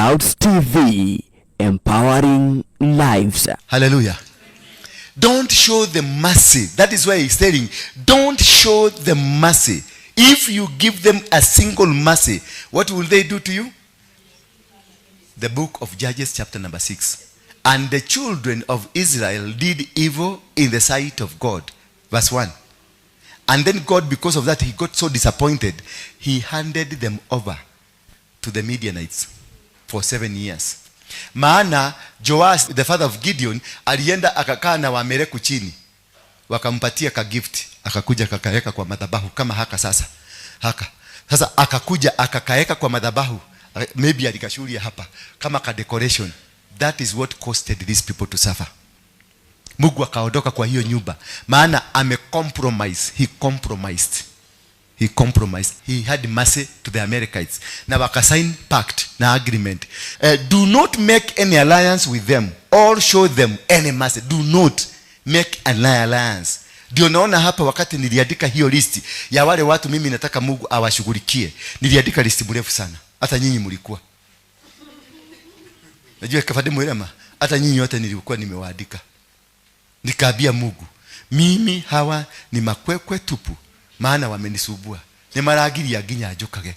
Clouds TV, empowering lives. Hallelujah. Don't show the mercy. That is why he's telling, don't show the mercy. If you give them a single mercy, what will they do to you? The book of Judges chapter number 6. And the children of Israel did evil in the sight of God. Verse 1. And then God, because of that, he got so disappointed, he handed them over to the Midianites for 7 years. Maana Joash, the father of Gideon, alienda akakaa na Waameleku chini, wakampatia ka gift, akakuja akakaeka kwa madhabahu kama haka sasa. Sasa akakuja akakaeka kwa madhabahu, maybe alikashuria hapa kama ka decoration. That is what costed these people to suffer. Mungu akaondoka kwa hiyo nyumba, maana compromise. He compromised. He had mercy to the Amalekites. Na wakasign pact na agreement. Do not make any alliance with them or show them any mercy. Do not make an alliance. Ndio naona hapa wakati niliandika hiyo listi ya wale watu mimi nataka Mungu awashughulikie. Niliandika listi mrefu sana. Hata nyinyi mlikuwa. Najua kafadi mwelema. Hata nyinyi wote nilikuwa nimewaandika. Nikaambia Mungu, mimi hawa ni makwekwe tupu. Maana wamenisubua. Ni maragiri ya ginya ajokage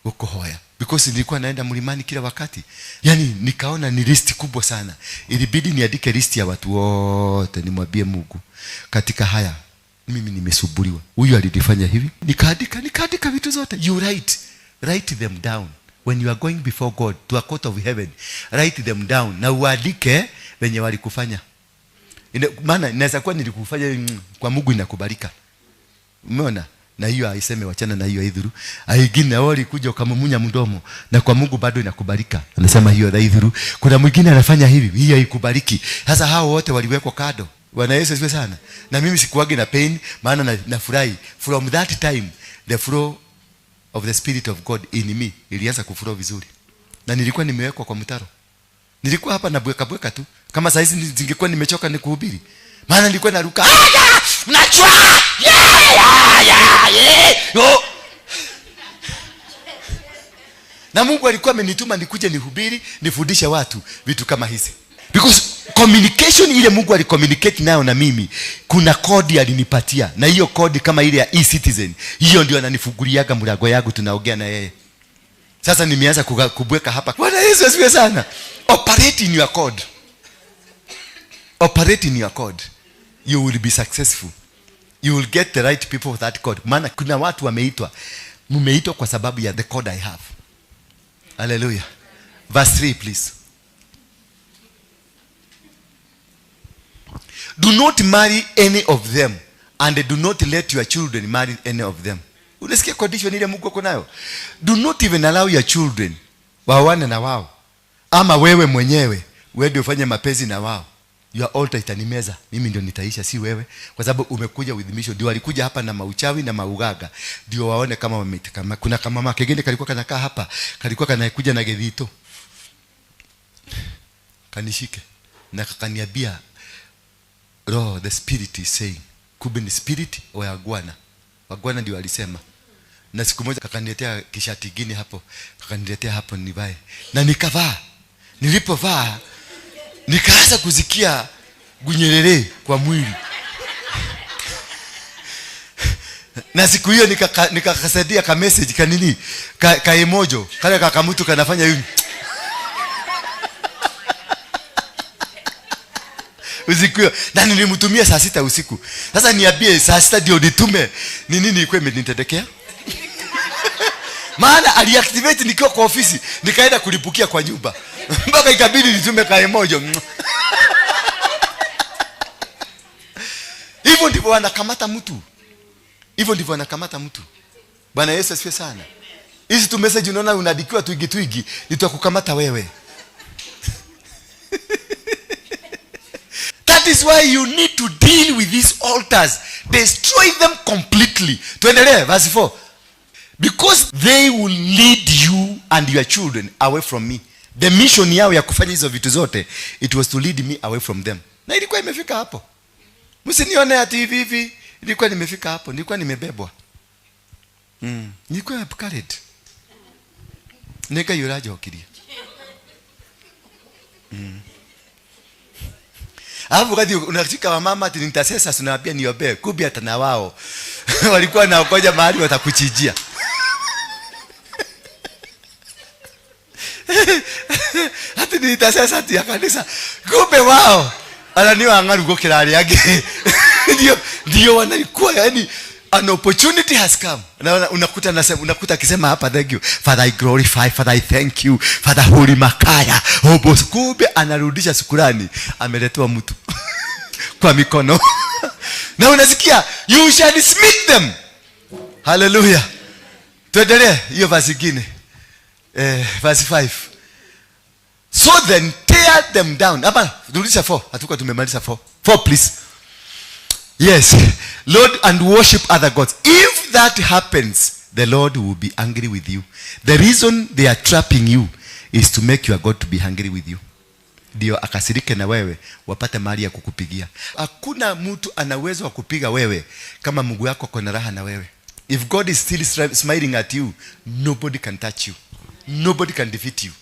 ukohoya. Because nilikuwa naenda mlimani kila wakati. Yani nikaona ni listi kubwa sana. Ilibidi niandike listi ya watu wote, nimwambie Mungu, katika haya mimi nimesubuliwa. Huyu alifanya hivi. Nikaandika vitu zote. You write them down. When you are going before God to a court of heaven, write them down. Na uandike wenye walikufanya. Maana inaweza kuwa nilikufanya kwa Mungu inakubalika. Umeona? Na hiyo aiseme wachana na hiyo idhuru. Aigine wali kuja ukamumunya mdomo na kwa Mungu bado inakubalika. Anasema hiyo idhuru. Kuna mwingine anafanya hivi, hiyo haikubaliki. Sasa hao wote waliwekwa kado. Bwana Yesu asifiwe sana. Na mimi sikuwagi na pain, maana nafurahi. From that time the flow of the spirit of God in me ilianza kuflow vizuri. Na nilikuwa nimewekwa kwa mtaro. Nilikuwa hapa na bweka tu. Kama saa hizi ningekuwa nimechoka nikuhubiri. Maana nilikuwa naruka. Mnachwa! Yo! Na Mungu alikuwa amenituma nikuje nihubiri, nifundishe watu vitu kama hizi. Because communication ile Mungu alicommunicate nayo na mimi, kuna kodi alinipatia. Na hiyo kodi kama ile ya e-citizen, hiyo ndio ananifunguliaga mlango yangu tunaongea na yeye. Sasa nimeanza kubweka hapa. Bwana Yesu asifiwe sana. Operate in your code. Operate in your code. You will be successful. You will get the right people with that code. Maana kuna watu wameitwa. Mumeitwa kwa sababu ya the code I have. Hallelujah. Verse 3 please. Do not marry any of them, and do not let your children marry any of them. Unasikia condition ile Mungu ako nayo? Do not even allow your children waoane na wao. Ama wewe mwenyewe uende ufanye mapenzi na wao. Your altar itanimeza, mimi ndio nitaisha, si wewe. Kwa sababu umekuja with mission. Ndio walikuja hapa na mauchawi na maugaga, ndio waone kama wametikama. Kuna kama mama kengine kalikuwa kanakaa hapa, kalikuwa kanakuja na gedhito, kanishike na kakaniambia, Roho, the spirit is saying, kumbe ni spirit wa Wagwana ndio alisema. Na siku moja kakaniletea kishati kingine hapo, kakaniletea hapo nivae, na nikavaa. Nilipovaa nikaanza kuzikia gunyerere kwa mwili. Na siku hiyo nikakasadia ka message kanini ka emojo kale kakamutu kanafanya hivi. Usiku na nilimtumia saa 6 usiku. Sasa niambie saa 6 ndio nitume ni nini ilikuwa imenitendekea? Maana aliactivate nikiwa kwa ofisi, nikaenda kulipukia kwa nyumba. Mpaka ikabidi nitume ka emojo. Hivyo ndivyo wanakamata mtu. Bwana Yesu asifiwe sana. Hizi tu message unaona unadikiwa twigi nitakukamata wewe. That is why you need to deal with these altars. Destroy them completely. Tuendelee verse 4. Because they will lead you and your children away from me. The mission yao ya kufanya hizo vitu zote, it was to lead me away from them. Na ilikuwa imefika hapo. Msinione ati hivi. Ilikuwa nimefika hapo. Nilikuwa nimebebwa. Nilikuwa carried. Nika yuraje wakilia. Alafu wakati unashika wa mama ati nitasesa tunawaambia niombe, kumbe hata na wao walikuwa naokoja mahali watakuchijia. Hata nitasesa ati ya kanisa, kumbe wao ananiwa angaru go kirari yake. Ndio wanalikuwa yani an opportunity has come. Na unakuta akisema hapa, thank you Father, I glorify, Father I thank you, Father holy makaya. Boss, kumbe anarudisha shukrani, ameletewa mtu kwa mikono. Na unasikia you shall smite them. Hallelujah. Tuendelee hiyo verse nyingine. Verse 5. So then tear them down. Hapa rudisha 4. Hatuko tumemaliza 4. 4 please. Yes, Lord, and worship other gods. If that happens, the Lord will be angry with you. The reason they are trapping you is to make your God to be angry with you. Ndio akasirike na wewe, wapate mali ya kukupigia. Hakuna mtu ana uwezo wa kupiga wewe kama Mungu yako kona raha na wewe. If God is still smiling at you, nobody can touch you. Nobody can defeat you.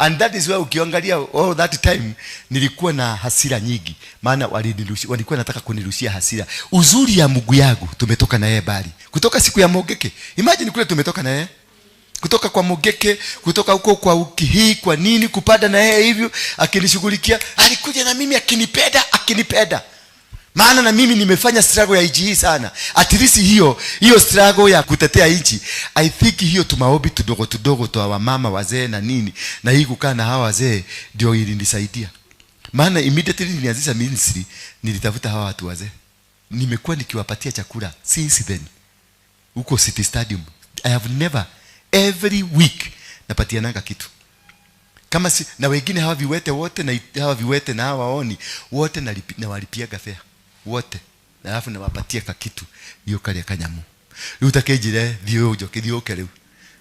And that is why ukiangalia all that time nilikuwa na hasira nyingi, maana walikuwa nataka kunirushia hasira. Uzuri ya Mungu yangu, tumetoka na yeye bali. Kutoka siku ya Mogeke. Imagine kule tumetoka na yeye. Kutoka kwa Mogeke, kutoka huko kwa Ukihii, kwa nini kupanda na yeye hivyo, akinishughulikia, alikuja na mimi akinipenda. Maana na mimi nimefanya struggle ya nchi hii sana. At least hiyo struggle ya kutetea nchi, I think hiyo tumaombi tudogo toa mama wazee na nini, na hii kukaa na hawa wazee ndio ilinisaidia. Maana immediately nilianzisha ministry, nilitafuta hawa watu wazee. Nimekuwa nikiwapatia chakula since then. Huko City Stadium. I have never, every week napatia nanga kitu. Kama si, na wengine hawa viwete wote, na hawa viwete na hawa waoni wote na walipiaga fare wote, na alafu na wapatia kitu hiyo kale kanyamu. Utakejile dio kele.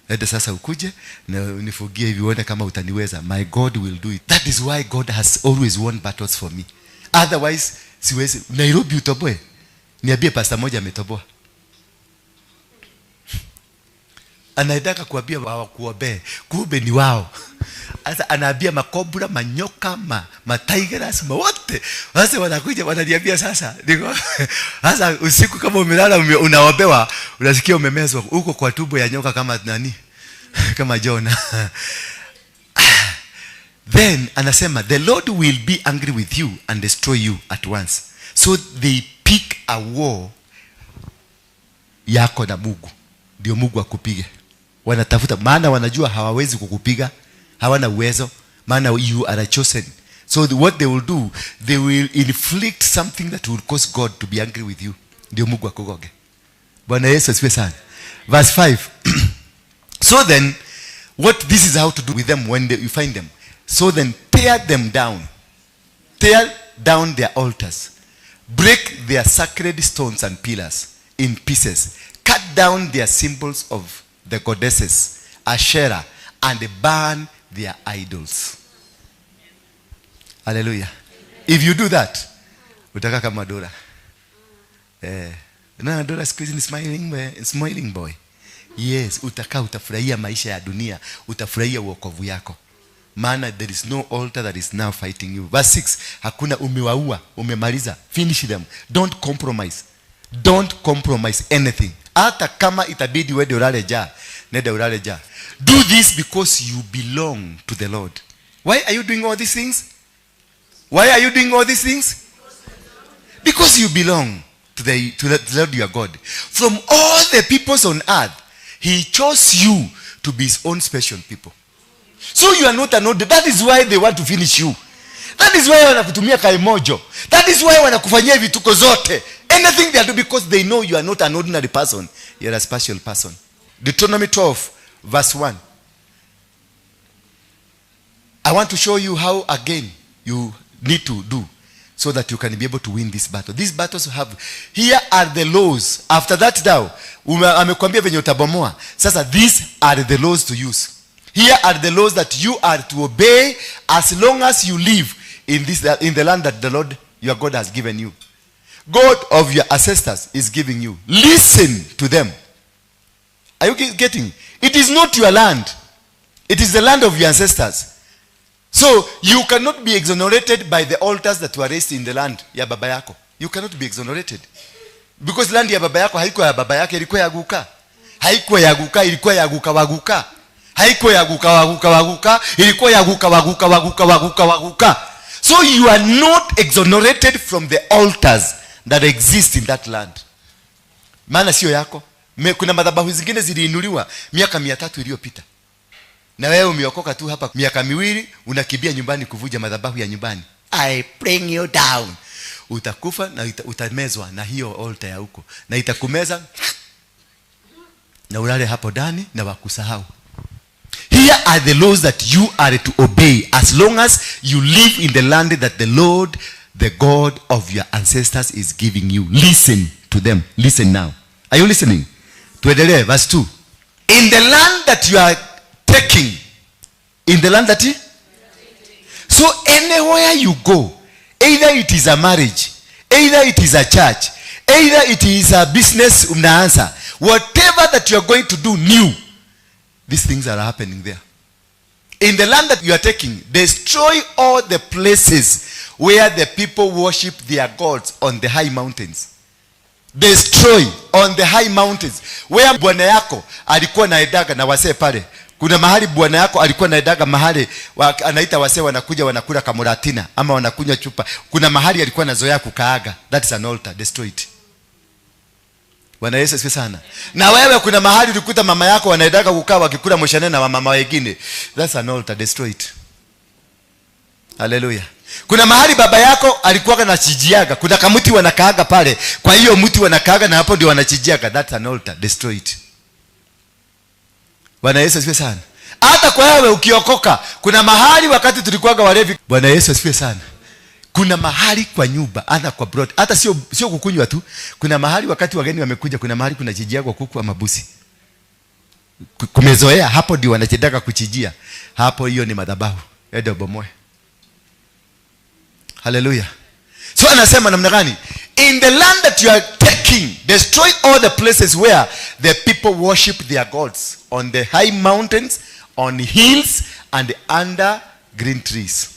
Ende sasa ukuje na unifugie hivi, uone kama utaniweza. My God will do it. That is why God has always won battles for me. Otherwise siwezi. Nairobi utoboe, niambie pastor moja ametoboa. Anaitaka kuambia wao kuobe, kumbe ni wao. Sasa anaambia makobra, manyoka, matigers, wote. Sasa wanakuja wananiambia sasa, niko sasa usiku kama umelala unaobewa, unasikia umemezwa huko kwa tumbo ya nyoka kama nani? Kama Jona. Then anasema the Lord will be angry with you and destroy you at once. So they pick a war yako na Mungu. Ndio Mungu akupige. Wanatafuta, maana wanajua hawawezi kukupiga, hawana uwezo, maana you are chosen. So what they will do, they will inflict something that will cause God to be angry with you. Ndio Mungu akugoge. Bwana Yesu asifiwe sana. Verse 5. So then, this is how to do with them when you find them. So then tear them down. Tear down their altars. Break their sacred stones and pillars in pieces. Cut down their symbols of the goddesses, Asherah, and burn their idols. Hallelujah. If you do that, utaka kama Ndura. Ndura siku hizi ni smiling boy. Yes, utafurahia maisha ya dunia, utafurahia wokovu yako. Maana there is no altar that is now fighting you. Verse 6, hakuna umewaua, umemaliza. Finish them. Don't compromise. Don't compromise anything. Hata kama itabidi wewe ulale njaa, nenda ulale njaa. Do this because you belong to the Lord. Why are you doing all these things? Why are you doing all these things? Because you belong to the Lord your God. From all the peoples on earth, He chose you to be His own special people. So you are not an order. That is why they want to finish you. That is why wanakutumia kaimojo. That is why wanakufanyia vituko zote. Anything they do, because they know you are not an ordinary person. You are a special person. Deuteronomy 12 verse 1. I want to show you how again you need to do so that you can be able to win this battle. These battles have, here are the laws. After that now, amekwambia venye utabomoa. Sasa these are the laws to use. Here are the laws that you are to obey as long as you live in the land that the Lord your God has given you. God of your ancestors is giving you. Listen to them. Are you getting? It is not your land. It is the land of your ancestors. So you cannot be exonerated by the altars that were raised in the land ya baba yako. You cannot be exonerated. Because land ya baba yako haikuwa ya baba yake, ilikuwa ya guka. Haikuwa ya guka, ilikuwa ya guka waguka. Haikuwa ya guka waguka waguka, ilikuwa ya guka waguka waguka waguka waguka. So you are not exonerated from the altars that exist in that land. Maana sio yako. Kuna madhabahu zingine ziliinuliwa miaka 300 iliyopita. Na wewe umeokoka tu hapa miaka 2 unakimbia nyumbani kuvuja madhabahu ya nyumbani. I bring you down. Utakufa na utamezwa na hiyo altar ya huko. Na itakumeza na ulale hapo ndani na wakusahau. Here are the laws that you are to obey as long as you live in the land that the Lord, the God of your ancestors is giving you. Listen to them. Listen now. Are you listening? Tuendelee verse 2. In the land that you are taking. In the land that you? So anywhere you go, either it is a marriage, either it is a church, either it is a business unaanza, whatever that you are going to do new, these things are happening there. In the land that you are taking, destroy all the places where the people worship their gods on the high mountains. Destroy on the high mountains. Where bwana yako alikuwa naedaga na wasee pale. Kuna mahali bwana yako alikuwa naedaga mahali anaita wasee wanakuja wanakula kamuratina ama wanakunywa chupa. Kuna mahali alikuwa nazoea kukaaga. That is an altar. Destroy it. Bwana Yesu asifiwe sana. Na wewe kuna mahali ulikuta mama yako wanaedaga kukaa wakikula mshane na mama wengine. That's an altar. Destroy it. Hallelujah. Kuna mahali baba yako alikuwa anachijiaga. Kuna kamuti wanakaaga pale. Kwa hiyo mti wanakaaga na hapo ndio wanachijiaga. That's an altar. Destroy it. Bwana Yesu asifiwe sana. Hata kwa wewe ukiokoka, kuna mahali wakati tulikuwaga walevi. Bwana Yesu asifiwe sana. Kuna mahali kwa nyumba, hata kwa broad, hata sio kukunywa tu. Kuna mahali wakati wageni wamekuja, kuna mahali kuna chijia kwa kuku ama busi. Kumezoea hapo ndio wanachedaka kuchijia. Hapo hiyo ni madhabahu. Ede bomoe. Hallelujah. So anasema namna gani? In the land that you are taking, destroy all the places where the people worship their gods, on the high mountains, on hills, and under green trees.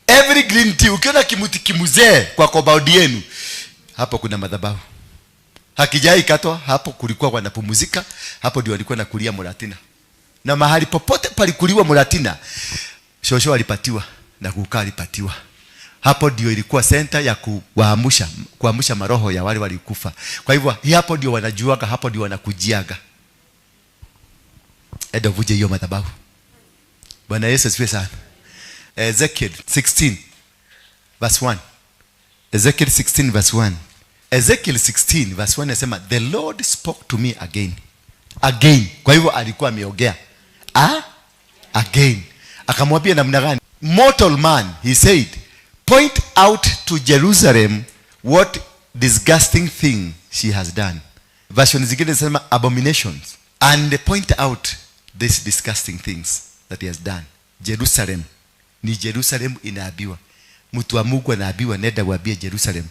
Every green tree, ukiona kimuti kimuzee kwa kobaudi yenu, hapo kuna madhabahu. Hakijai katwa, hapo kulikuwa wanapumuzika, hapo ndio walikuwa nakulia muratina. Na mahali popote palikuliwa muratina, shosho alipatiwa na kukaa alipatiwa. Hapo ndio ilikuwa center ya kuamsha maroho ya wale walikufa. Kwa hivyo hapo ndio wanajuaga, hapo ndio wanakujiaga. Edo vuje hiyo madhabahu. Bwana Yesu asifiwe sana. Ezekiel 16 verse 1. Ezekiel 16 verse 1. Ezekiel 16 verse 1 inasema the Lord spoke to me again. Again. Kwa hivyo alikuwa ameongea. Again. Akamwambia namna gani? Mortal man, he said, point out to Jerusalem what disgusting thing she has done. Version zingine zinasema abominations. And point out these disgusting things that he has done. Jerusalem. Ni Jerusalem inaabiwa. Mtu wa Mungu anaabiwa, nenda waambie Jerusalem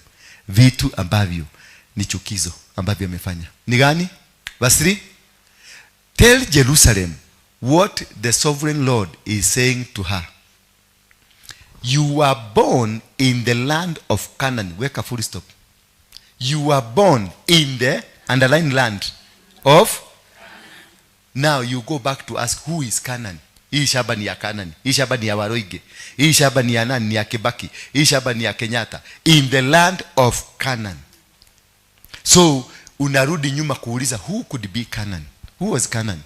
vitu ambavyo ni chukizo ambavyo amefanya. Ni gani? Verse 3. Tell Jerusalem what the sovereign Lord is saying to her. You were born in the land of Canaan. Weka full stop. You were born in the underlined land of Canaan. Now you go back to ask who is Canaan. Hii shamba ni ya Canaan. Hii shamba ni ya Waruinge. Hii shamba ni ya nani? Ni ya Kibaki. Hii shamba ni ya Kenyatta. In the land of Canaan. So unarudi nyuma kuuliza who could be Canaan? Who was Canaan?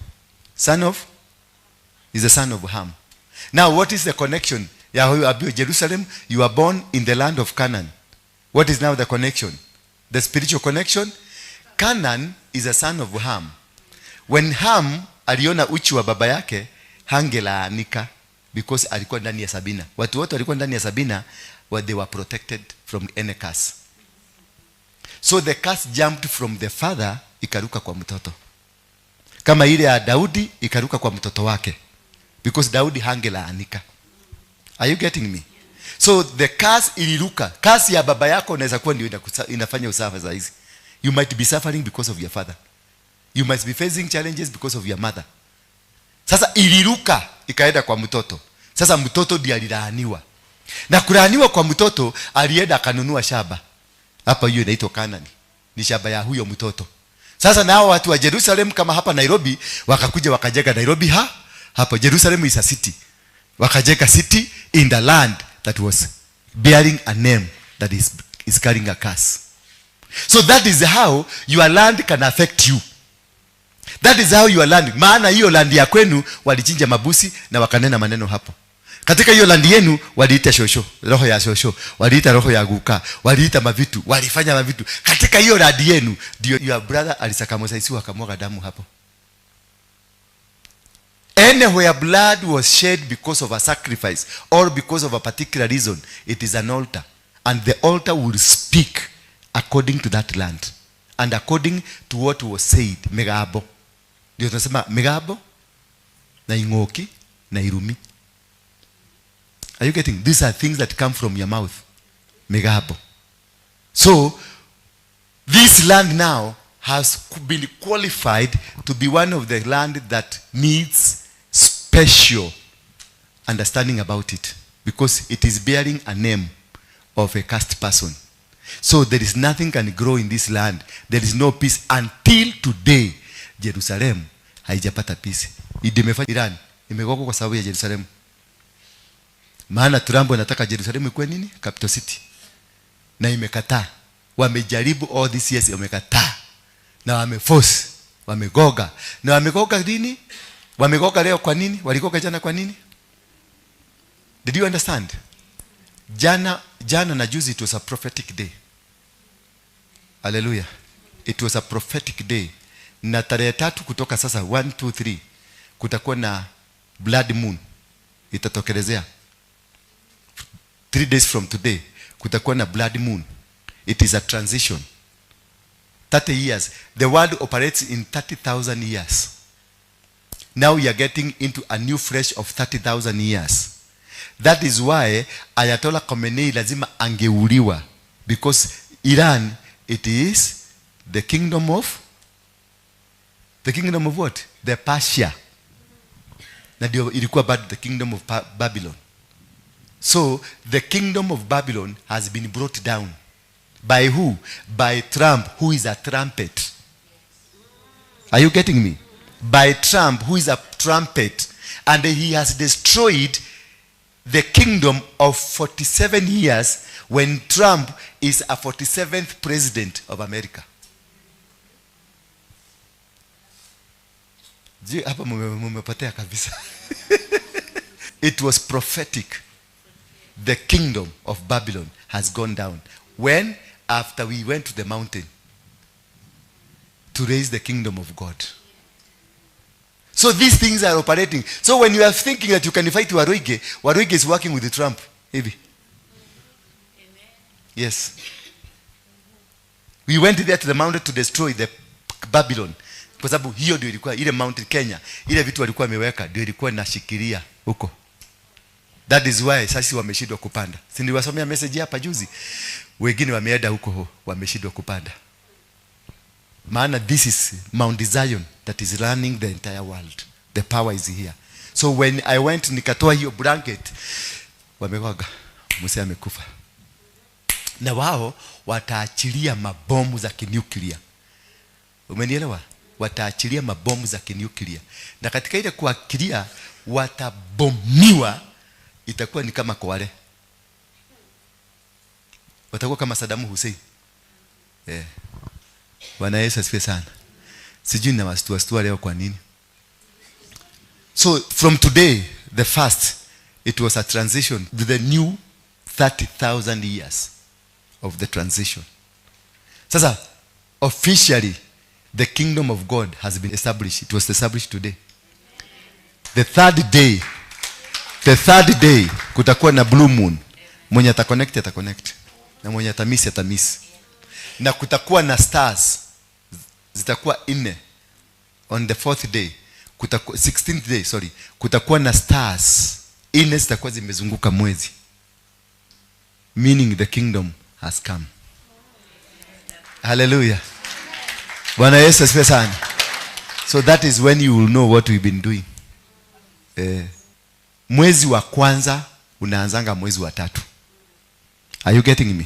Son of? Is the son of Ham. Now what is the connection? Jerusalem, you are born in the land of Canaan. What is now the connection? The spiritual connection? Canaan is a son of Ham. When Ham aliona uchi wa baba yake, hangelaanika because alikuwa ndani ya Sabina. Watu wote walikuwa ndani ya Sabina, where they were protected from any curse. So the curse jumped from the father ikaruka kwa mtoto. Kama ile ya Daudi ikaruka kwa mtoto wake. Because Daudi hangelaanika. Are you getting me? So the curse iliruka. Curse ya baba yako inaweza kuwa ndio inafanya usafa za hizi. You might be suffering because of your father. You might be facing challenges because of your mother. Sasa iliruka ikaenda kwa mtoto. Sasa mtoto ndiye alilaaniwa. Na kulaaniwa kwa mtoto, alienda akanunua shamba. Hapa hiyo inaitwa Kanani. Ni shamba ya huyo mtoto. Sasa nao watu wa Jerusalem kama hapa Nairobi wakakuja wakajenga Nairobi hapa Jerusalem is a city. Wakajenga city in the land that was bearing a name that is carrying a curse. So that is how your land can affect you. That is how your land. Maana hiyo land ya kwenu walichinja mabusi na wakanena maneno hapo. Katika hiyo land yenu waliita shosho, roho ya shosho, waliita roho ya guka, waliita mavitu, walifanya mavitu. Katika hiyo land yenu ndio your brother alisakamosaisiwa akamwaga damu hapo. Anywhere blood was shed because of a sacrifice or because of a particular reason, it is an altar. And the altar will speak according to that land. And according to what was said. Megabo. Ndio tunasema megabo na ingoki na irumi. Are you getting? These are things that come from your mouth. Megabo. So, this land now has been qualified to be one of the land that needs special understanding about it. Because it is bearing a name of a cursed person. So there is nothing can grow in this land. There is no peace until today. Jerusalem haijapata peace. Idimefanya Iran imegogwa kwa sababu ya Jerusalem. Maana Trump anataka Jerusalem ikuwe nini? Capital city. Na imekataa. Wamejaribu all these years, wamekataa. Na wameforce, wamegoga. Na wamegoga lini? Wamegoga leo kwa nini? Waligoga jana kwa nini? Did you understand? Jana na juzi, it was a prophetic day. Hallelujah. It was a prophetic day. Na tarehe 3 kutoka sasa 1, 2, 3 kutakuwa na blood moon itatokelezea. 3 days from today kutakuwa na blood moon. It is a transition. 30 years. The world operates in 30,000 years. Now you are getting into a new fresh of 30,000 years. That is why Ayatollah Khomeini lazima angeuliwa. Because Iran, it is the kingdom of what? The Persia. Na ndio ilikuwa bad, the kingdom of Babylon. So the kingdom of Babylon has been brought down. By who? By Trump, who is a trumpet. Are you getting me? By Trump, who is a trumpet. And he has destroyed the kingdom of 47 years when Trump is a 47th president of America. Hapa mumepotea kabisa. It was prophetic. The kingdom of Babylon has gone down. When? After we went to the mountain to raise the kingdom of God. So these things are operating. So when you are thinking that you can fight Waruinge, Waruinge is working with Trump. Maybe. Yes. We went there to the mountain to destroy the Babylon. Kwa sababu hiyo ndio ilikuwa ile mountain Kenya. Ile vitu walikuwa wameweka ndio ilikuwa inashikilia huko. That is why sasa wameshindwa kupanda. Si niliwasomea message hapa juzi. Wengine wameenda huko wameshindwa kupanda. Maana this is Mount Zion that is running the entire world. The power is here. So when I went nikatoa hiyo blanket, wamegoga. Musa amekufa. Na wao wataachilia mabomu za kinuclear. Umenielewa? Wataachilia mabomu za kinuclear. Na katika ile kuachilia watabomiwa, itakuwa ni kama Kwale. Watakuwa kama Saddam Hussein. Bwana Yesu asifiwe sana. Sijui na wastua leo kwa nini. So from today, the first, it was a transition to the new 30,000 years of the transition. Sasa officially the kingdom of God has been established. It was established today. The third day kutakuwa na blue moon. Mwenye ataconnect na mwenye atamiss. Na kutakuwa na stars zitakuwa 4 on the 4th day. 16th day, sorry. Kutakuwa na stars 4 zitakuwa zimezunguka mwezi. Meaning the kingdom has come. Hallelujah. Bwana Yesu asifiwe sana. So that is when you will know what we've been doing. mwezi wa kwanza unaanzanga mwezi wa 3. Are you getting me?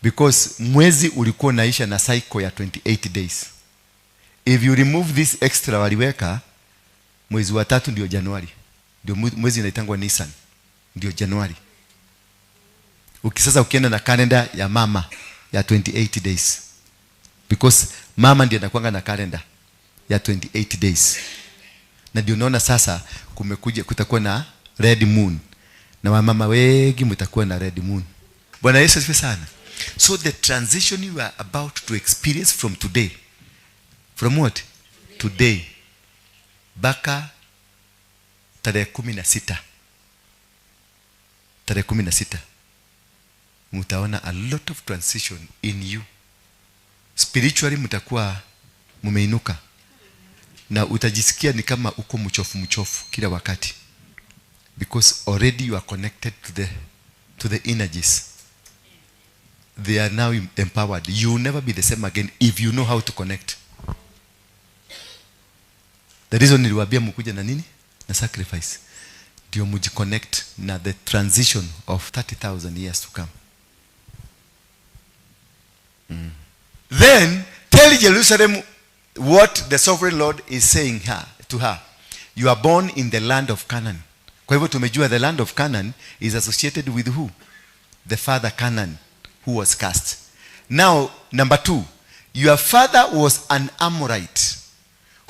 Because mwezi ulikuwa unaisha na cycle ya 28 days. If you remove this extra waliweka, mwezi wa 3 ndio Januari. Ndio mwezi unaitangwa Nisan. Ndio Januari. Sasa ukienda na kalenda ya mama ya 28 days. Because mama ndiye anakuanga na kalenda ya 28 days. Na ndio unaona sasa kutakuwa na red moon. Na wamama wengi mtakuwa na red moon. Bwana Yesu asifiwe sana. So the transition you are about to experience from today. From what? Today. Baka tarehe 16. Tarehe 16. Mtaona a lot of transition in you. Spiritually mtakuwa mumeinuka. Na utajisikia ni kama uko mchofu kila wakati. Because already you are connected to the energies. They are now empowered. You will never be the same again if you know how to connect. The reason niliwaambia mkuja na nini? Na sacrifice. Ndio mujiconnect na the transition of 30,000 years to come. Then tell Jerusalem what the sovereign Lord is saying to her. You are born in the land of Canaan. Kwa hivyo tumejua the land of Canaan is associated with who? The father Canaan, who was cast. Now, number 2. Your father was an Amorite.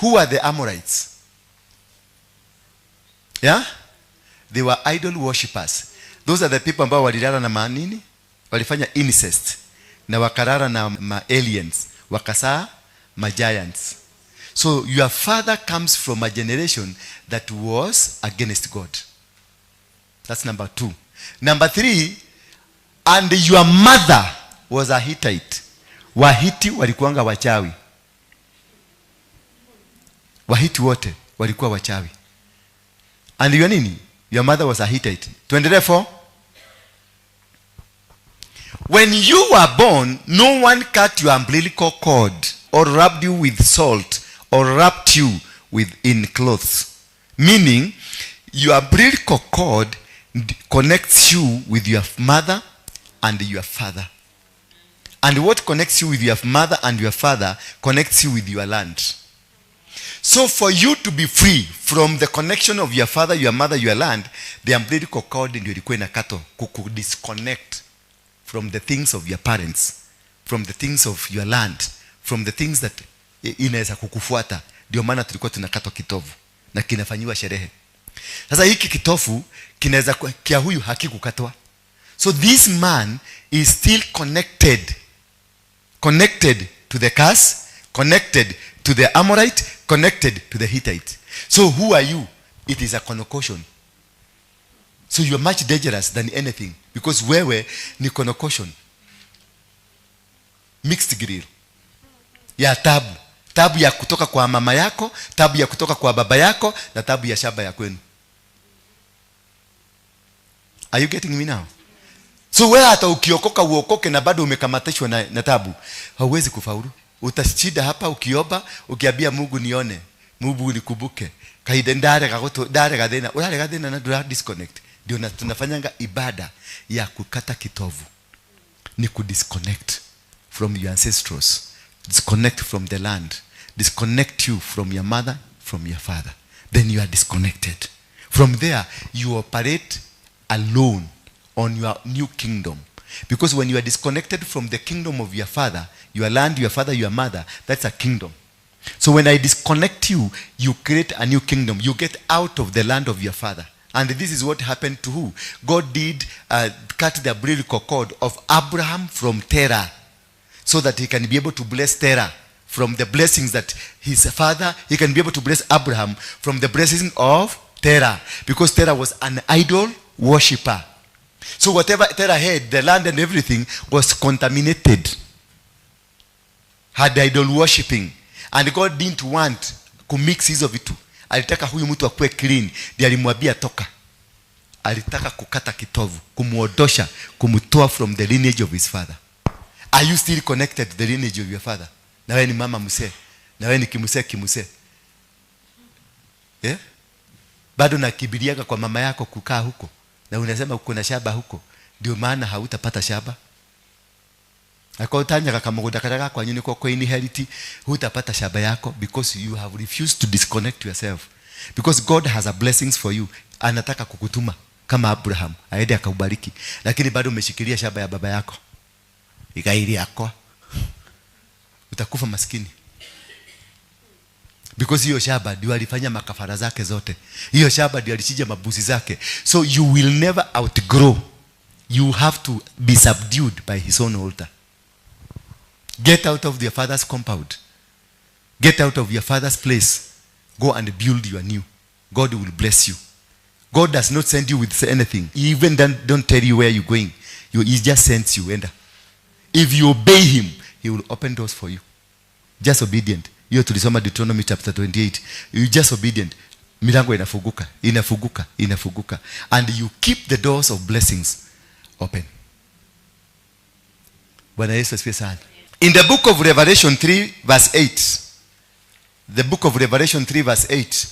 Who are the Amorites? Yeah? They were idol worshippers. Those are the people ambao walilala na manini? Walifanya incest. Na wakarara na aliens. Wakasaa giants. So your father comes from a generation that was against God. That's number 2. Number 3, and your mother was a Hittite. Wahiti walikuanga wachawi. Wahiti wote walikuwa wachawi. And your nini? Your mother was a Hittite. Tuendelee 4. When you were born, no one cut your umbilical cord or rubbed you with salt or wrapped you in clothes. Meaning, your umbilical cord connects you with your mother and your father. And what connects you with your mother and your father connects you with your land. So for you to be free from the connection of your father, your mother, your land, the umbilical cord ndio ilikuwa inakatwa disconnect from the things of your parents, from the things of your land, from the things that inaweza kukufuata. Ndio maana tulikuwa tunakatwa kitovu na kinafanyiwa sherehe. Sasa hiki kitovu kinaweza kia huyu hakikukatwa. So this man is still connected to the curse, connected to the Amorite, connected to the Hittite. So who are you? It is a connotation. So you are much dangerous than anything, because wewe ni connotation, mixed grill ya tabu ya kutoka kwa mama yako, tabu ya kutoka kwa baba yako, na tabu ya shamba ya kwenu. Are you getting me now? So wewe hata ukiokoka uokoke na bado umekamatishwa na tabu, hauwezi kufaulu. Utashida hapa ukiomba, ukiambia Mungu nione, Mungu nikubuke. Kaide ndare gadena, urare gadena na dura disconnect. Ndio tunafanyanga ibada ya kukata kitovu. Ni kudisconnect from your ancestors. Disconnect from the land. Disconnect you from your mother, from your father. Then you are disconnected. From there, you operate alone on your new kingdom. Because when you are disconnected from the kingdom of your father, your land, your father, your mother, that's a kingdom. So when I disconnect you, you create a new kingdom. You get out of the land of your father. And this is what happened to who? God did cut the umbilical cord of Abraham from Terah, so that he can be able to bless Terah from the blessings that his father, he can be able to bless Abraham from the blessing of Terah. Because Terah was an idol worshipper. So whatever Terah had, the land and everything was contaminated. Had idol worshipping. And God didn't want to mix hizo vitu. Alitaka huyu mtu akue clean. Ndiye alimwambia toka. Alitaka kukata kitovu, kumuondosha, kumtoa from the lineage of his father. Are you still connected to the lineage of your father? Na wewe ni mama msee. Na wewe ni kimsee. Yeah? bado nakibiriaga kwa mama yako kukaa huko, na unasema uko na shamba huko, ndio maana hautapata shamba. Akotanya kama mgodakaraga kwa nyini kwa inherit, hutapata shamba yako because you have refused to disconnect yourself. Because God has a blessings for you. Anataka kukutuma kama Abraham aende akaubariki, lakini bado umeshikilia shamba ya baba yako. Ikaili yako. Utakufa maskini. Because hiyo shamba ndio alifanya makafara zake zote. Hiyo shamba ndio alichinja mabuzi zake. So you will never outgrow. You have to be subdued by his own altar. Get out of your father's compound. Get out of your father's place. Go and build your new. God will bless you. God does not send you with anything. He even don't tell you where you're going. He just sends you. If you obey him, he will open doors for you. Just obedient. Hiyo tulisoma Deuteronomy chapter 28. You just obedient. Milango inafunguka. And you keep the doors of blessings open. Bwana Yesu asifiwe sana. In the book of Revelation 3 verse 8. The book of Revelation 3 verse 8.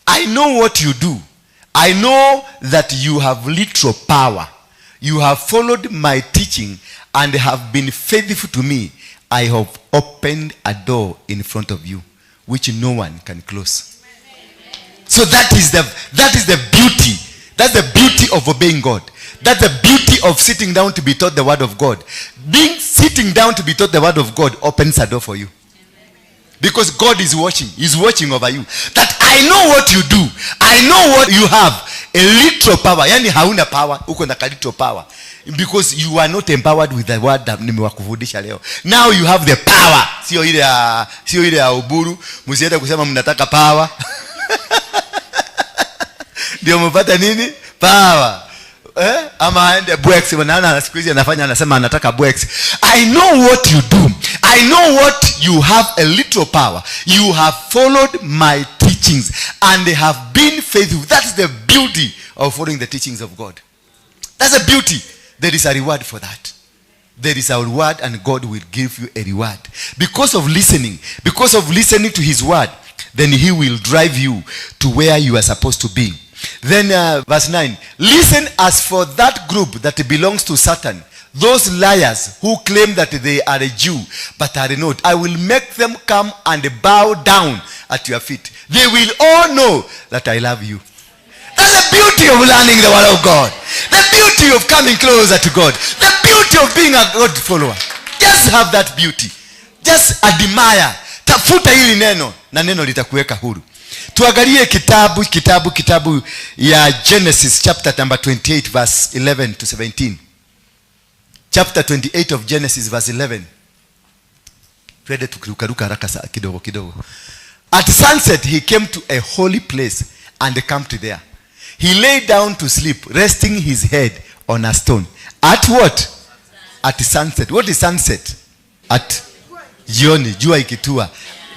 I know what you do. I know that you have little power. You have followed my teaching and have been faithful to me. I have opened a door in front of you which no one can close. So that is the beauty. That's the beauty of obeying God. That's the beauty of sitting down to be taught the word of God. Sitting down to be taught the word of God opens a door for you. Because God is watching. He's watching over you. That I know what you do. I know what you have. A little power. Yani hauna power. Uko na little power. Because you are not empowered with the word that nimewakufundisha leo. Now you have the power. Sio ile ya uburu. Msiende kusema mnataka power. Ndio mpata nini? Power. Ama aende bwex. Wanaana siku hizi anasema anataka bwex. I know what you do. I know what you have a little power. You have followed my teachings and they have been faithful. That's the beauty of following the teachings of God. That's a beauty. There is a reward for that. There is a reward and God will give you a reward. Because of listening to his word, then he will drive you to where you are supposed to be. Then verse 9. Listen, as for that group that belongs to Satan, those liars who claim that they are a Jew but are not, I will make them come and bow down at your feet. They will all know that I love you. That's the beauty of learning the word of God. The beauty of coming closer to God. The beauty of being a God follower. Just have that beauty. Just admire. Tafuta hili neno na neno litakuweka huru. Tuangalie kitabu ya Genesis chapter number 28 verse 11 to 17. Chapter 28 of Genesis verse 11. Twende tukirukaruka haraka kidogo. At sunset he came to a holy place and camped there. He lay down to sleep, resting his head on a stone. At what? At sunset. What is sunset? At jioni, jua ikitua.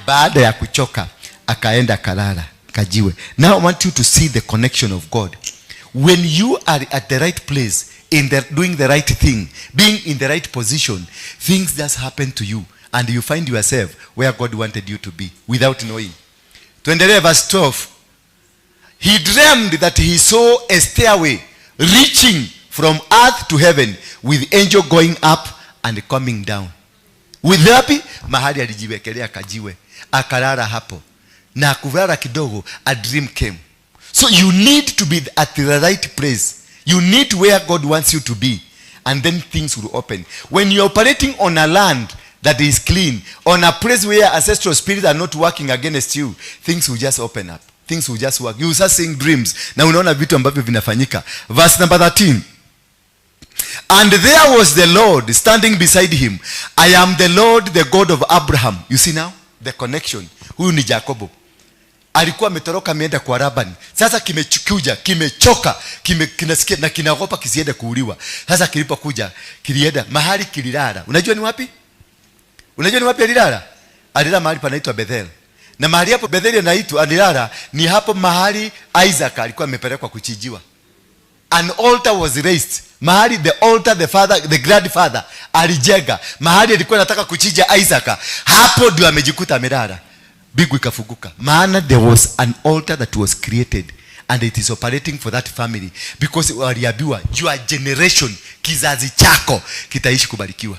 Baada ya kuchoka, akaenda kalala, kajiwe. Now I want you to see the connection of God. When you are at the right place, doing the right thing, being in the right position, things just happen to you. And you find yourself where God wanted you to be, without knowing. Tuendelee verse 12. He dreamed that he saw a stairway reaching from earth to heaven, with angel going up and coming down. With happy, mahali alijiwekelea kajiwe. Akalala hapo. Na kulala kidogo, a dream came. So you need to be at the right place. You need where God wants you to be. And then things will open. When you're operating on a land that is clean, on a place where ancestral spirits are not working against you, things will just open up. Things will just work. You will start seeing dreams. Na unaona vitu ambavyo vinafanyika. Verse number 13. And there was the Lord standing beside him. I am the Lord, the God of Abraham. You see now? The connection. Huyu ni Jacobo. Alikuwa ametoroka ameenda kwa Labani. Sasa kimekuja, kimechoka, kinasikia na kinaogopa kisiende kuuliwa. Sasa kilipokuja, kilienda mahali kililala. Unajua ni wapi? Unajua ni wapi alilala? Alilala mahali panaitwa Bethel. Na mahali hapo Bethel anaitwa alilala ni hapo mahali Isaac alikuwa amepelekwa kuchijiwa. An altar was raised. Mahali the altar the grandfather alijenga. Mahali alikuwa anataka kuchija Isaac. Hapo ndio amejikuta amelala. Bigu ikafunguka. Maana there was an altar that was created and it is operating for that family, because waliambiwa your generation, kizazi chako kitaishi kubarikiwa.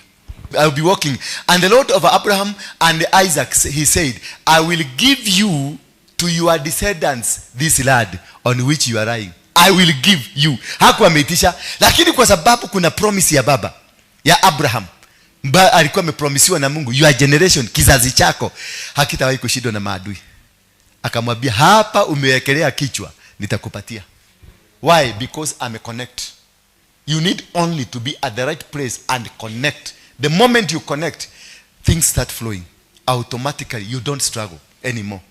I will be walking, and the Lord of Abraham and Isaac, he said, I will give you to your descendants this land on which you are lying. I will give you. Hakuwa ameitisha, lakini kwa sababu kuna promise ya baba ya Abraham, alikuwa amepromisiwa na Mungu, your generation, kizazi chako hakitawahi kushindwa na maadui. Akamwambia, hapa umewekelea kichwa, nitakupatia. Why? Because I'm a connect. You need only to be at the right place and connect. The moment you connect, things start flowing. Automatically, you don't struggle anymore.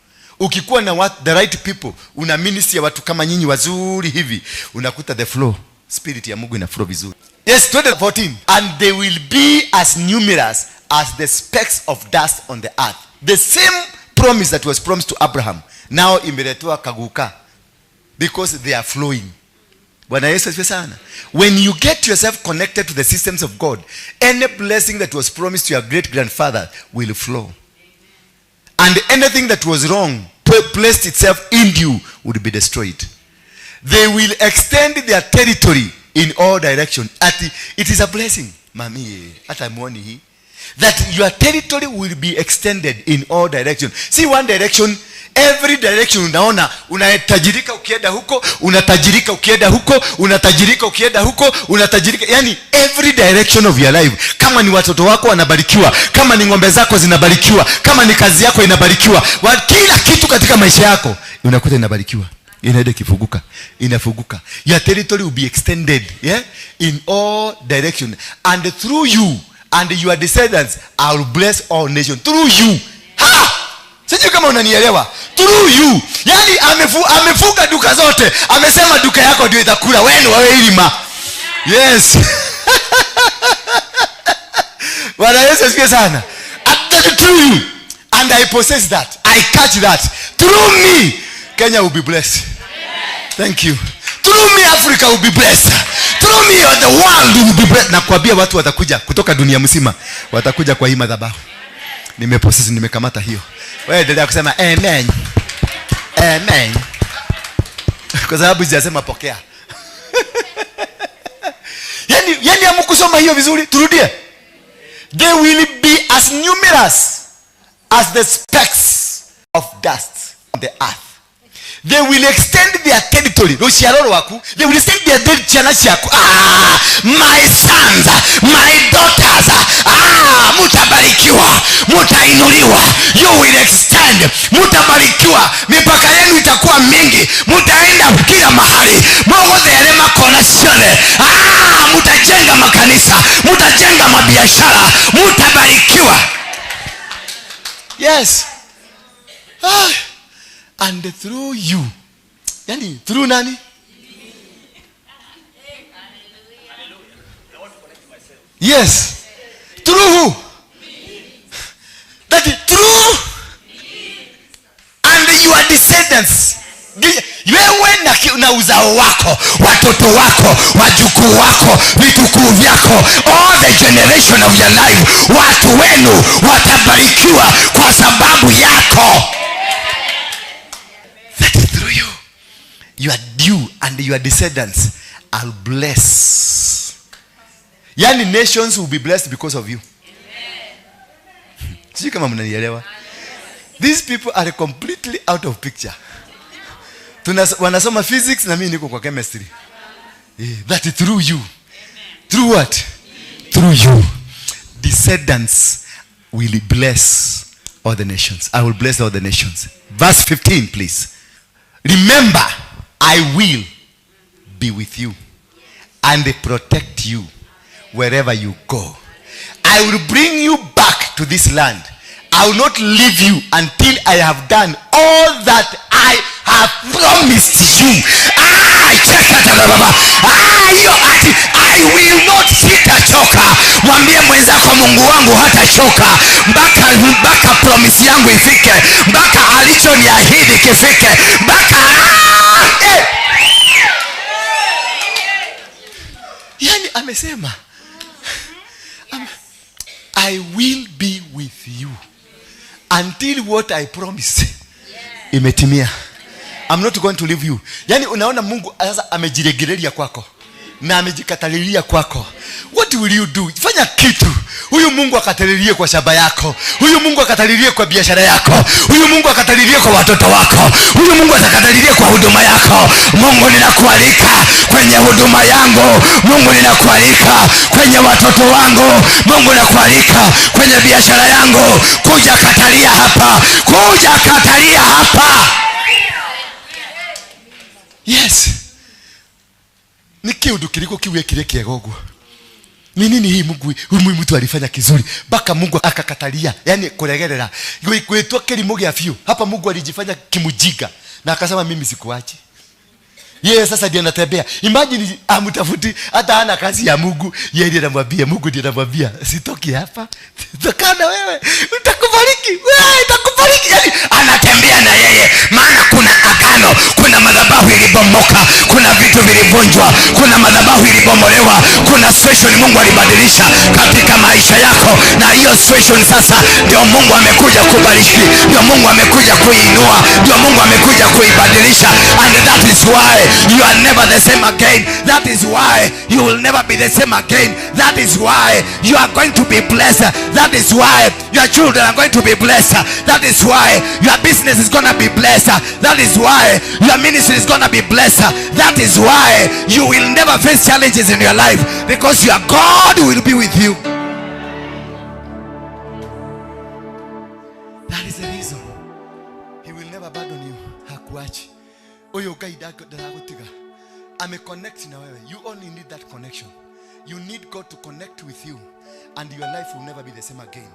Ukikuwa na the right people, una ministry ya watu kama nyinyi wazuri hivi, unakuta the flow, spirit ya Mungu ina flow vizuri. Yes, 14. And they will be as numerous as the specks of dust on the earth. The same promise that was promised to Abraham, now imeletewa kaguka, because they are flowing. Bwana Yesu asifiwe sana. When you get yourself connected to the systems of God, any blessing that was promised to your great grandfather will flow. And anything that was wrong placed itself in you would be destroyed. They will extend their territory in all directions. It is a blessing, mami, that your territory will be extended in all directions. See, one direction, every direction unaona, unatajirika ukienda huko, unatajirika ukienda huko, unatajirika ukienda huko, unatajirika, yani every direction of your life. Kama ni watoto wako wanabarikiwa, kama ni ng'ombe zako zinabarikiwa, kama ni kazi yako inabarikiwa, kila kitu katika maisha yako unakuta inabarikiwa. Inaenda kifunguka, inafunguka. Your territory will be extended, yeah, in all direction, and through you and your descendants I will bless all nations. Through you. Ha! Sijui kama unanielewa. Through you. Yani amefunga duka zote. Amesema duka yako ndio itakula. Wewe ilima. Yes. Bwana Yesu asifiwe sana. Through you. And I possess that. I catch that. Through me, Kenya will be blessed. Thank you. Through me, Africa will be blessed. Through me, the world will be blessed. Na kuambia watu watakuja kutoka dunia mzima, watakuja kwa hii madhabahu. Nimepossess, nimekamata hiyo. Wewe endelea kusema amen. Amen. Kwa sababu sijasema pokea. Yani hamkusoma hiyo vizuri? Turudie. They will be as numerous as the specks of dust on the earth. They will extend their territory. They will extend their territory. My sons, my daughters, mutabarikiwa, mutainuliwa. You will extend, mutabarikiwa. Mipaka yenu itakuwa mingi. Mutaenda kila mahali. Mwagodhelema konasione. Mutajenga makanisa, mutajenga mabiashara, mutabarikiwa. Yes. And through you. Yani, through nani? Yes. Through who? That is through and your descendants. Wewe na uzao wako, watoto wako, wajukuu wako, vitukuu vyako, all the generation of your life, watu wenu watabarikiwa kwa sababu yako. That is through you. You are due and your descendants are blessed. Yani nations will be blessed because of you. Sijui kama mnanielewa. These people are completely out of picture. Wanasoma physics na mimi niko kwa chemistry. That is through you. Through what? Through you. Descendants will bless all the nations. I will bless all the nations. Verse 15, please. Remember, I will be with you and protect you wherever you go. I will bring you back to this land. I will not leave you until I have done all that I have promised you. I will not sitachoka. Mwambie mwenzako, Mungu wangu hatachoka mpaka promise yangu ifike, mpaka alichoniahidi kifike, mpaka yani amesema I will be with you until what I promised imetimia. I'm not going to leave you. Yani unaona Mungu sasa amejiregerelia kwako na amejikatalilia kwako. What will you do? Fanya kitu. Huyu Mungu akatalilie kwa shamba yako. Huyu Mungu akatalilie kwa biashara yako. Huyu Mungu akatalilie kwa watoto wako. Huyu Mungu akatalilie kwa huduma yako. Mungu ninakualika kwenye huduma yangu. Mungu ninakualika kwenye watoto wangu. Mungu ninakualika kwenye biashara yangu. Kuja katalia hapa. Kuja katalia hapa. Yes. Ni kiudu kiliko kiwe kile kiegogwo. Ni nini hii Mungu? Huyu mtu alifanya kizuri baka Mungu akakatalia. Yani kuregerera. Gwetwa kilimo gya fio. Hapa Mungu alijifanya kimujiga na akasema mimi sikuachi. Yeye sasa ndiye anatembea. Imagine amtafuti hata hana kazi ya Mungu. Yeye ndiye anamwambia Mungu ndiye anamwambia sitoki hapa. Takana wewe utakubariki. Wewe utakubariki. Yani anatembea na yeye. Maana kuna agano, kuna madhabahu ilibomoka, kuna vitu vilivunjwa, kuna madhabahu ilibomolewa, kuna situation Mungu alibadilisha katika maisha yako, na hiyo situation sasa ndio Mungu amekuja kubariki, ndio Mungu amekuja kuinua, ndio Mungu amekuja kuibadilisha. And that is why you are never the same again. That is why you will never be the same again. That is why you are going to be blessed. That is why your children are going to be blessed. That is why your business is going to be blessed. That is why your ministry is going to be blessed. That is why you will never face challenges in your life, because your God will be with you. That is the reason He will never abandon you. Hakuachi. Oyo guy daragotiga ame connect na wewe. You only need that connection. You need God to connect with you, and your life will never be the same again.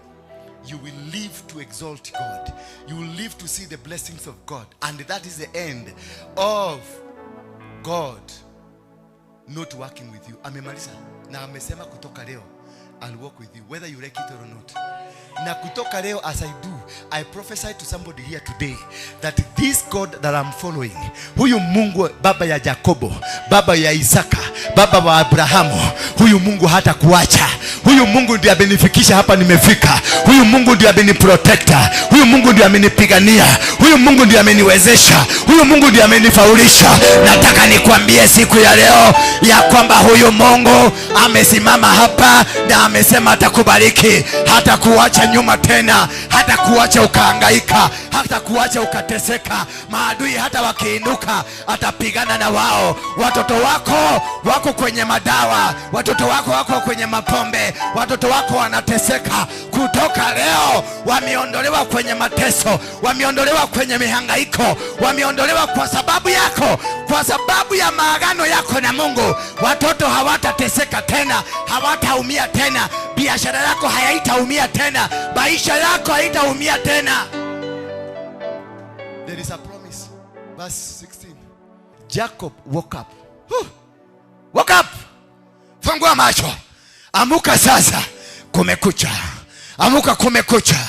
You will live to exalt God. You will live to see the blessings of God, and that is the end of God not working with you. Amemaliza na amesema kutoka leo I'll walk with you whether you like it or not. Na kutoka leo, as I do, I prophesy to somebody here today that this God that I'm following, huyu Mungu baba ya Jakobo, baba ya Isaka, baba wa Abrahamu, huyu Mungu hata kuacha. Huyu Mungu ndiye amenifikisha hapa nimefika. Huyu Mungu ndiye ameniprotecta. Huyu Mungu ndiye amenipigania. Huyu Mungu ndiye ameniwezesha. Huyu Mungu ndiye amenifaulisha. Nataka nikwambie siku ya leo ya kwamba huyu Mungu amesimama hapa na amesema atakubariki, hata kuacha nyuma tena, hata kuacha ukahangaika, hata kuacha ukateseka. Maadui hata wakiinuka atapigana na wao. Watoto wako wako kwenye madawa, watoto wako wako kwenye mapombe, watoto wako wanateseka. Kutoka leo wameondolewa kwenye mateso, wameondolewa kwenye mihangaiko, wameondolewa kwa sababu yako, kwa sababu ya maagano yako na Mungu. Watoto hawatateseka tena, hawataumia tena, biashara yako haitaumia tena, maisha yako haitaumia tena. There is a promise. Verse 16. Jacob woke up. Woke up. Fungua macho. Amuka sasa. Kumekucha. Amuka kumekucha.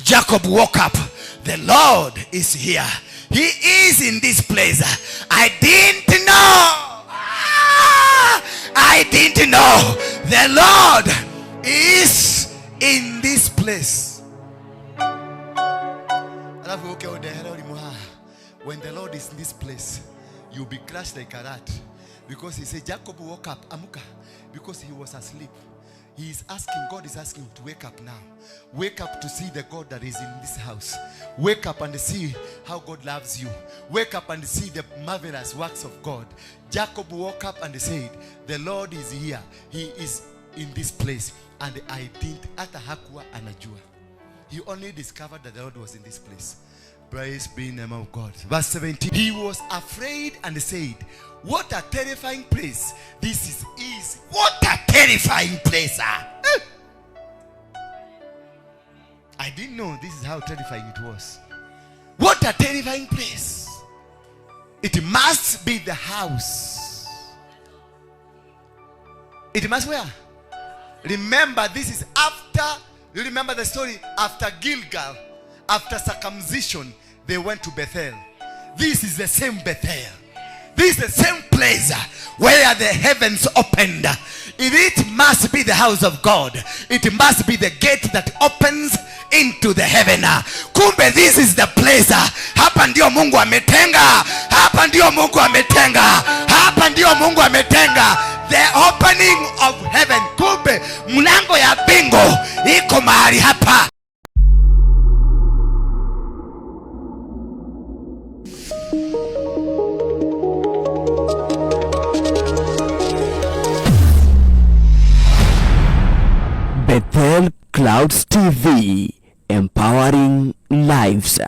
Jacob woke up. The Lord is here. He is in this place. I didn't know. I didn't know. The Lord is in this place. When the Lord is in this place, you'll be crushed like a rat. Because he said, Jacob woke up, amuka, because he was asleep. He is asking, God is asking him to wake up now. Wake up to see the God that is in this house. Wake up and see how God loves you. Wake up and see the marvelous works of God. Jacob woke up and said, the Lord is here. He is in this place. And I didn't, hata hakuwa anajua. He only discovered that the Lord was in this place. Praise be the name of God. Verse 17. He was afraid and said, what a terrifying place this is. What a terrifying place. I didn't know this is how terrifying it was. What a terrifying place. It must be the house. It must where? Remember, this is after, you remember the story after Gilgal. After circumcision, they went to Bethel. This is the same Bethel. This is the same place where the heavens opened. It must be the house of God. It must be the gate that opens into the heaven. Kumbe, this is the place Hapa ndio Mungu ametenga, hapa ndio Mungu ametenga, hapa ndio Mungu ametenga. The opening of heaven. Kumbe mlango ya bingu iko mahali hapa. Bethel Clouds TV, empowering lives.